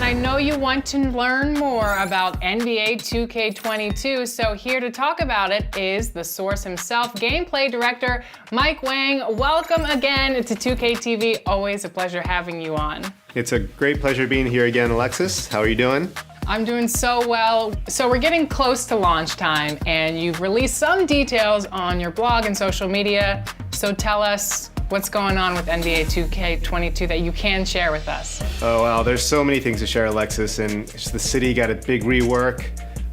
I know you want to learn more about NBA 2K22, so here to talk about it is the source himself, gameplay director Mike Wang. Welcome again to 2K TV. Always a pleasure having you on. It's a great pleasure being here again, Alexis. How are you doing? I'm doing so well. So we're getting close to launch time, and you've released some details on your blog and social media. So tell us what's going on with NBA 2K22 that you can share with us. Oh, wow, there's so many things to share, Alexis, and the city got a big rework.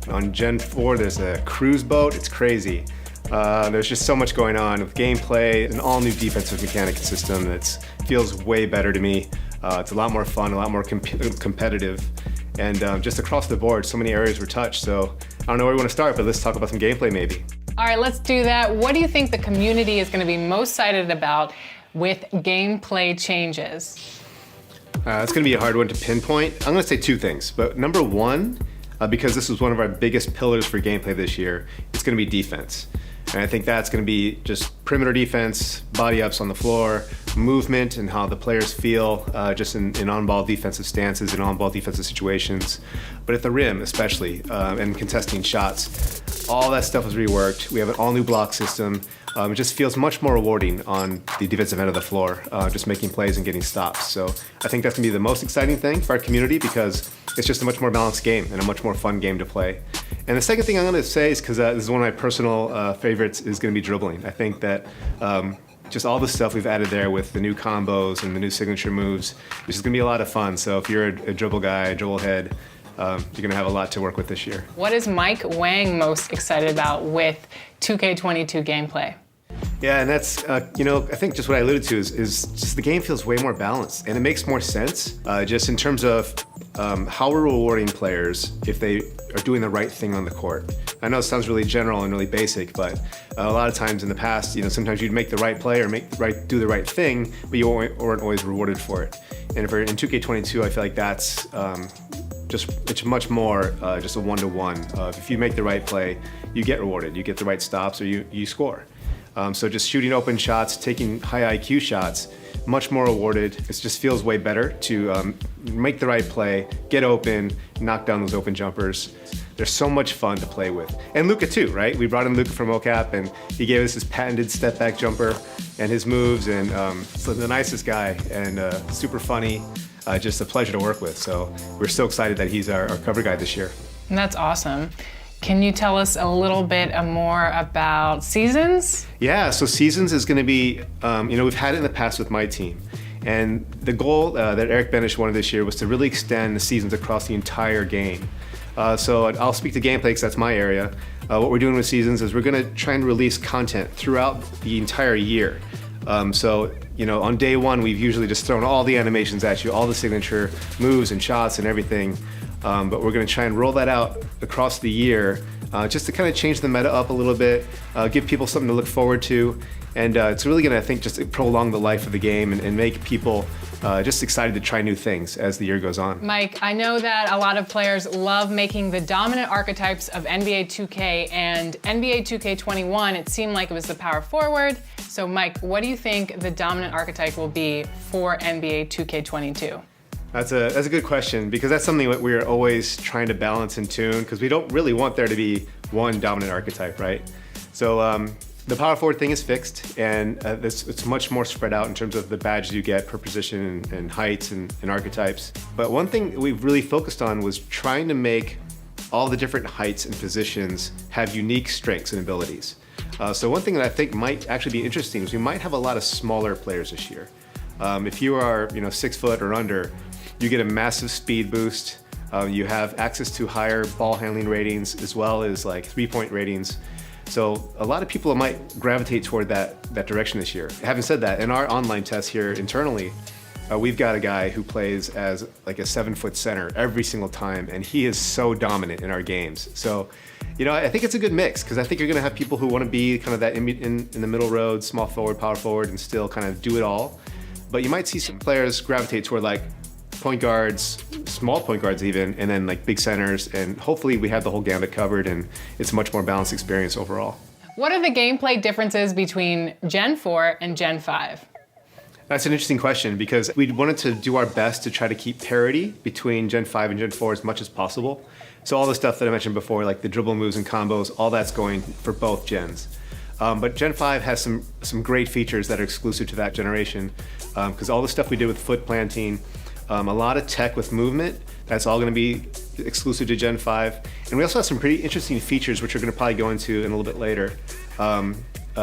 On Gen 4, there's a cruise boat. It's crazy. There's just so much going on with gameplay, an all-new defensive mechanic system that feels way better to me. It's a lot more fun, a lot more competitive. And just across the board, so many areas were touched. So I don't know where we want to start, but let's talk about some gameplay maybe. All right, let's do that. What do you think the community is going to be most excited about with gameplay changes? It's going to be a hard one to pinpoint. I'm going to say two things, but number one, because this was one of our biggest pillars for gameplay this year, it's going to be defense. And I think that's going to be just perimeter defense, body ups on the floor, movement and how the players feel just in on-ball defensive stances and on-ball defensive situations. But at the rim especially, and contesting shots, all that stuff was reworked. We have an all-new block system. It just feels much more rewarding on the defensive end of the floor, just making plays and getting stops. So I think that's going to be the most exciting thing for our community because it's just a much more balanced game and a much more fun game to play. And the second thing I'm going to say is, because this is one of my personal favorites, is going to be dribbling. I think that just all the stuff we've added there with the new combos and the new signature moves, this is going to be a lot of fun. So if you're a dribble guy, a dribble head, you're going to have a lot to work with this year. What is Mike Wang most excited about with 2K22 gameplay? Yeah, and that's, I think just what I alluded to is just the game feels way more balanced, and it makes more sense just in terms of how we're rewarding players if they are doing the right thing on the court. I know it sounds really general and really basic, but a lot of times in the past, sometimes you'd make the right play or do the right thing, but you weren't always rewarded for it. And in 2K22, I feel like that's it's much more just a one-to-one. If you make the right play, you get rewarded. You get the right stops or you score. So just shooting open shots, taking high IQ shots, much more rewarded. It just feels way better to make the right play, get open, knock down those open jumpers. They're so much fun to play with. And Luka too, right? We brought in Luka from OCAP and he gave us his patented step back jumper and his moves, and so the nicest guy and super funny, just a pleasure to work with. So we're so excited that he's our cover guy this year. And that's awesome. Can you tell us a little bit more about Seasons? Yeah, so Seasons is going to be, we've had it in the past with my team. And the goal that Eric Benish wanted this year was to really extend the seasons across the entire game. So I'll speak to gameplay because that's my area. What we're doing with Seasons is we're going to try and release content throughout the entire year. So on day one, we've usually just thrown all the animations at you, all the signature moves and shots and everything. But we're going to try and roll that out across the year just to kind of change the meta up a little bit, give people something to look forward to. And it's really going to, I think, just prolong the life of the game and make people just excited to try new things as the year goes on. Mike, I know that a lot of players love making the dominant archetypes of NBA 2K and NBA 2K21. It seemed like it was the power forward. So Mike, what do you think the dominant archetype will be for NBA 2K22? That's a good question, because that's something that we're always trying to balance and tune, because we don't really want there to be one dominant archetype, right? So the power forward thing is fixed, and it's much more spread out in terms of the badges you get per position and heights and archetypes. But one thing we've really focused on was trying to make all the different heights and positions have unique strengths and abilities. So one thing that I think might actually be interesting is we might have a lot of smaller players this year. If you are 6 foot or under, you get a massive speed boost. You have access to higher ball handling ratings as well as like 3-point ratings. So a lot of people might gravitate toward that direction this year. Having said that, in our online test here internally, we've got a guy who plays as like a 7-foot center every single time, and he is so dominant in our games. So, I think it's a good mix, because I think you're gonna have people who wanna be kind of that in the middle road, small forward, power forward, and still kind of do it all. But you might see some players gravitate toward like point guards, small point guards even, and then like big centers, and hopefully we have the whole gamut covered and it's a much more balanced experience overall. What are the gameplay differences between Gen 4 and Gen 5? That's an interesting question because we wanted to do our best to try to keep parity between Gen 5 and Gen 4 as much as possible. So all the stuff that I mentioned before, like the dribble moves and combos, all that's going for both gens. But Gen 5 has some great features that are exclusive to that generation because all the stuff we did with foot planting, a lot of tech with movement, that's all going to be exclusive to Gen 5. And we also have some pretty interesting features which we're going to probably go into in a little bit later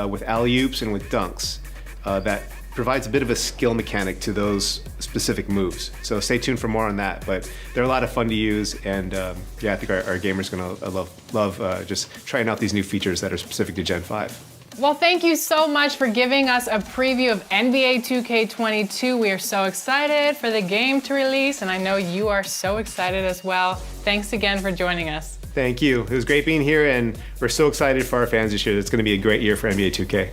with alley-oops and with dunks that provides a bit of a skill mechanic to those specific moves. So stay tuned for more on that. But they're a lot of fun to use, and yeah, I think our gamers are gonna love just trying out these new features that are specific to Gen 5. Well, thank you so much for giving us a preview of NBA 2K22. We are so excited for the game to release, and I know you are so excited as well. Thanks again for joining us. Thank you. It was great being here, and we're so excited for our fans this year. It's going to be a great year for NBA 2K.